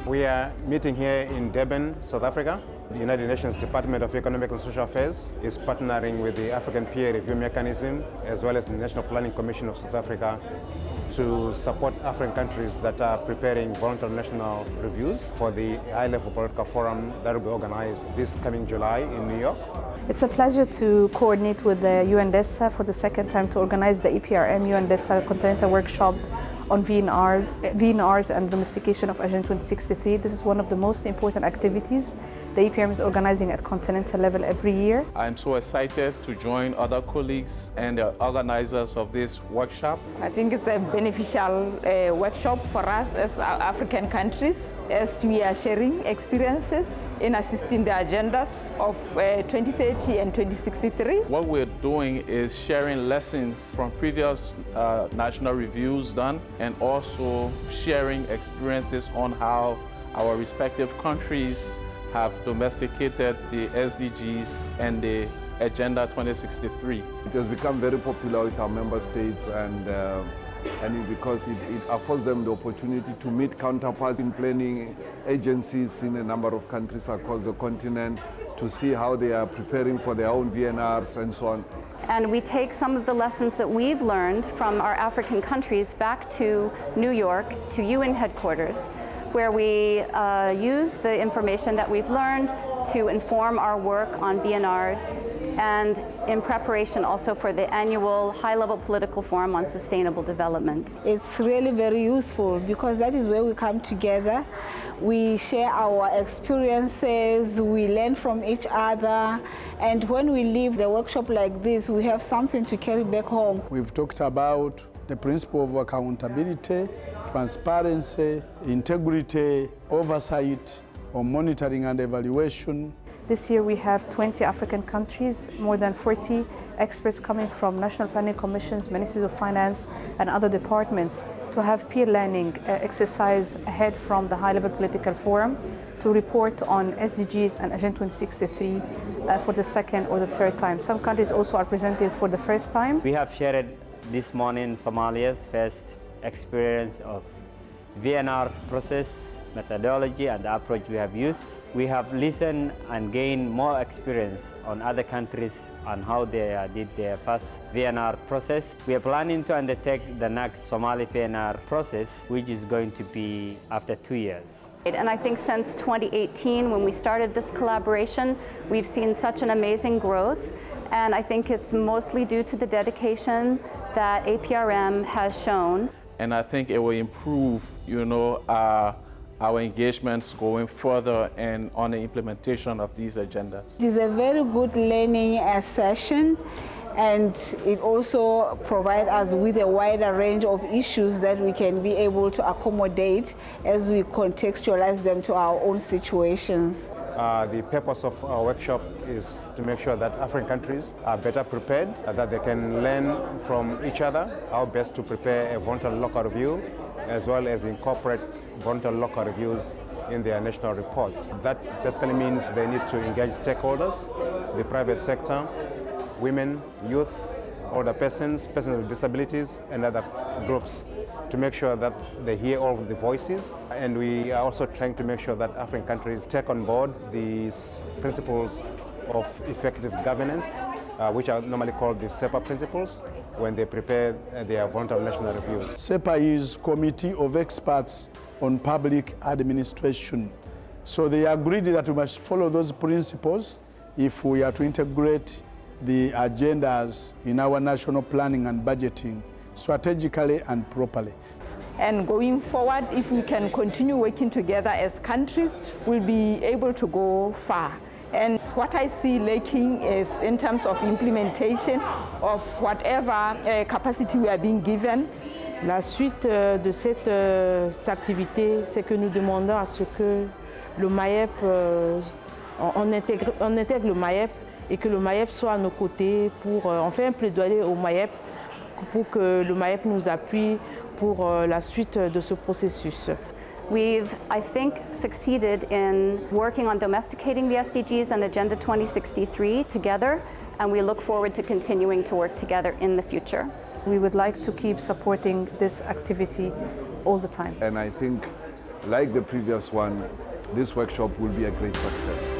We are meeting here in Durban, South Africa. The United Nations Department of Economic and Social Affairs is partnering with the African Peer Review Mechanism as well as the National Planning Commission of South Africa to support African countries that are preparing voluntary national reviews for the high-level political forum that will be organized this coming July in New York. It's a pleasure to coordinate with the UNDESA for the second time to organize the APRM-UNDESA Continental Workshop on VNRs and domestication of Agenda 2063. This is one of the most important activities the APRM is organizing at continental level every year. I'm so excited to join other colleagues and the organizers of this workshop. I think it's a beneficial workshop for us as African countries, as we are sharing experiences in assisting the agendas of 2030 and 2063. What we're doing is sharing lessons from previous national reviews done, and also sharing experiences on how our respective countries have domesticated the SDGs and the Agenda 2063. It has become very popular with our member states, and because it affords them the opportunity to meet counterparts in planning agencies in a number of countries across the continent, to see how they are preparing for their own VNRs and so on. And we take some of the lessons that we've learned from our African countries back to New York, to UN headquarters, where we use the information that we've learned to inform our work on VNRs and in preparation also for the annual high-level political forum on sustainable development. It's really very useful because that is where we come together. We share our experiences, we learn from each other, and when we leave the workshop like this, we have something to carry back home. We've talked about the principle of accountability, transparency, integrity, oversight, on monitoring and evaluation. This year we have 20 African countries, more than 40 experts coming from national planning commissions, ministries of finance and other departments to have peer learning exercise ahead from the high-level political forum to report on SDGs and Agenda 2063 for the second or the third time. Some countries also are presenting for the first time. We have shared this morning Somalia's first experience of VNR process, methodology and the approach we have used. We have listened and gained more experience on other countries on how they did their first VNR process. We are planning to undertake the next Somali VNR process, which is going to be after 2 years. And I think since 2018, when we started this collaboration, we've seen such an amazing growth. And I think it's mostly due to the dedication that APRM has shown. And I think it will improve, our engagements going further and on the implementation of these agendas. It is a very good learning session, and it also provides us with a wider range of issues that we can be able to accommodate as we contextualize them to our own situations. The purpose of our workshop is to make sure that African countries are better prepared, that they can learn from each other how best to prepare a voluntary local review, as well as incorporate voluntary local reviews in their national reports. That basically means they need to engage stakeholders, the private sector, women, youth, older persons, persons with disabilities, and other groups, to make sure that they hear all of the voices. And we are also trying to make sure that African countries take on board these principles of effective governance, which are normally called the CEPA Principles, when they prepare their voluntary national reviews. CEPA is Committee of Experts on Public Administration. So they agreed that we must follow those principles if we are to integrate the agendas in our national planning and budgeting strategically and properly. And going forward, if we can continue working together as countries, we'll be able to go far. And what I see lacking is in terms of implementation of whatever capacity we are being given. La suite de cette activité, c'est que nous demandons à ce que le MAEP, on intègre le MAEP et que le MAEP soit à nos côtés pour on fait un plaidoyer au MAEP pour que le MAEP nous appuie pour la suite de ce processus. We've, I think, succeeded in working on domesticating the SDGs and Agenda 2063 together, and we look forward to continuing to work together in the future. We would like to keep supporting this activity all the time. And I think like the previous one, this workshop will be a great success.